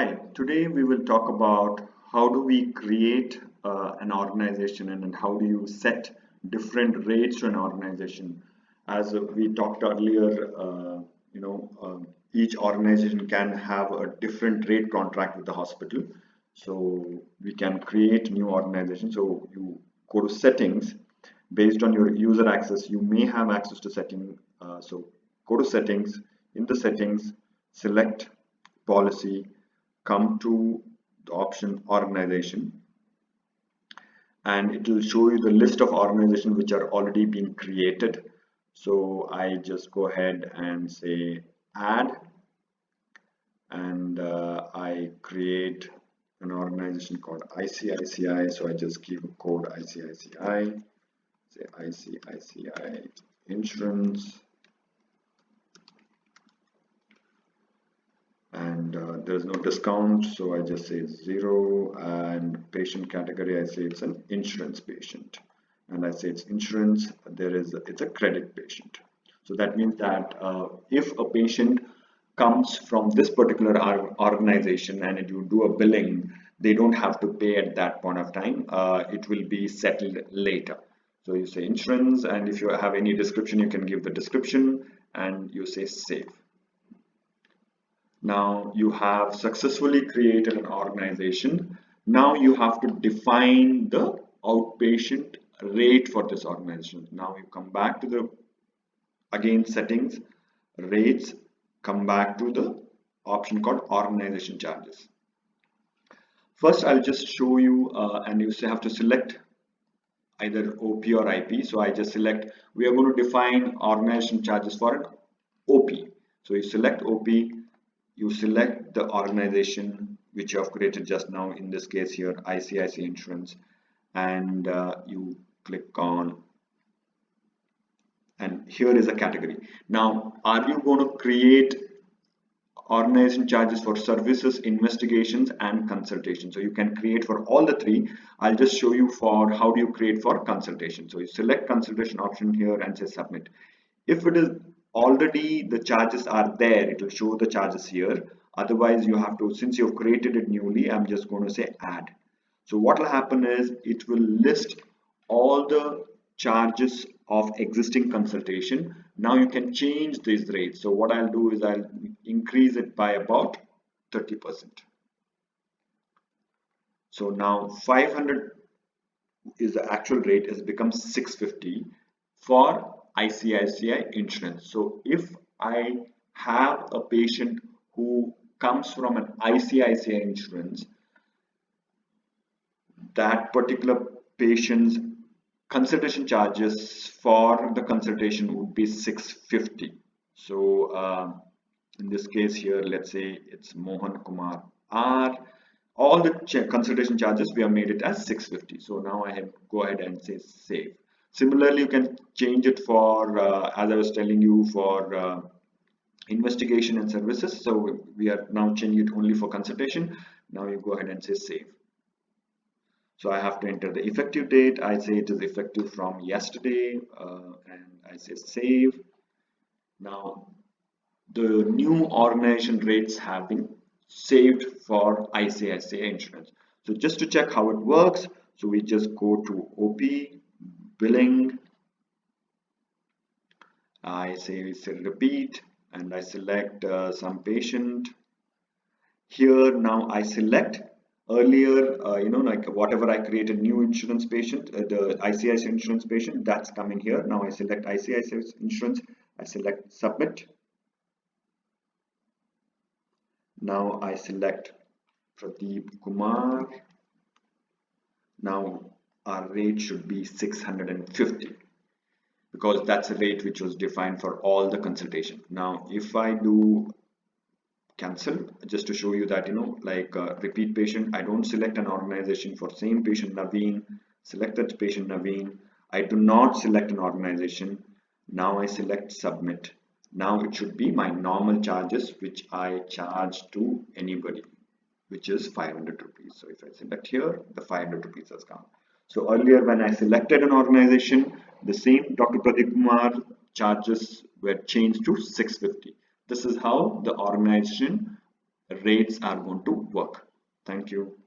Hi, today we will talk about how do we create an organization and how do you set different rates to an organization. As we talked earlier, each organization can have a different rate contract with the hospital. So we can create new organization. So you go to settings based on your user access. You may have access to setting. So go to settings. In the settings, select policy, come to the option organization, and it will show you the list of organizations which are already been created. So I just go ahead and say add, and I create an organization called ICICI. So I just give a code ICICI, say ICICI Insurance, and there's no discount, so I just say 0, and patient category I say it's an insurance patient, and I say it's insurance, it's a credit patient. So that means that if a patient comes from this particular organization and you do a billing, they don't have to pay at that point of time. It will be settled later. So you say insurance, and if you have any description, you can give the description, and you say save. Now you have successfully created an organization. Now you have to define the outpatient rate for this organization. Now you come back to the again settings, rates, come back to the option called organization charges. First I'll just show you and you have to select either OP or IP. So I just select, we are going to define organization charges for an OP. So you select OP, you select the organization which you have created just now, in this case here ICICI Insurance, and you click on, and here is a category. Now are you going to create organization charges for services, investigations and consultation? So you can create for all the three. I'll just show you for how do you create for consultation. So you select consultation option here and say submit. If it is already the charges are there, it will show the charges here. Otherwise you have to, since you've created it newly, I'm just going to say add. So what will happen is it will list all the charges of existing consultation. Now you can change these rates. So what I'll do is I'll increase it by about 30%. So now 500 is the actual rate, has become 650 for ICICI Insurance. So if I have a patient who comes from an ICICI Insurance, that particular patient's consultation charges for the consultation would be 650. So in this case here, let's say it's Mohan Kumar R. All the consultation charges, we have made it as 650. So now I go ahead and say save. Similarly, you can change it for, as I was telling you, for investigation and services. So we are now changing it only for consultation. Now you go ahead and say save. So I have to enter the effective date. I say it is effective from yesterday, and I say save. Now the new organization rates have been saved for ICICI Insurance. So just to check how it works, so we just go to OP, billing, I say repeat, and I select some patient. Here now I select earlier, like whatever I created new insurance patient, the ICICI Insurance patient, that's coming here. Now I select ICICI Insurance, I select submit. Now I select Pradeep Kumar. Now our rate should be 650 because that's a rate which was defined for all the consultation. Now if I do cancel, just to show you that, like repeat patient, I don't select an organization for same patient Naveen, select that patient Naveen. I do not select an organization. Now I select submit. Now it should be my normal charges which I charge to anybody, which is 500 rupees. So if I select here, the 500 rupees has come. So earlier when I selected an organization, the same Dr. Pradeep Kumar charges were changed to 650. This is how the organization rates are going to work. Thank you.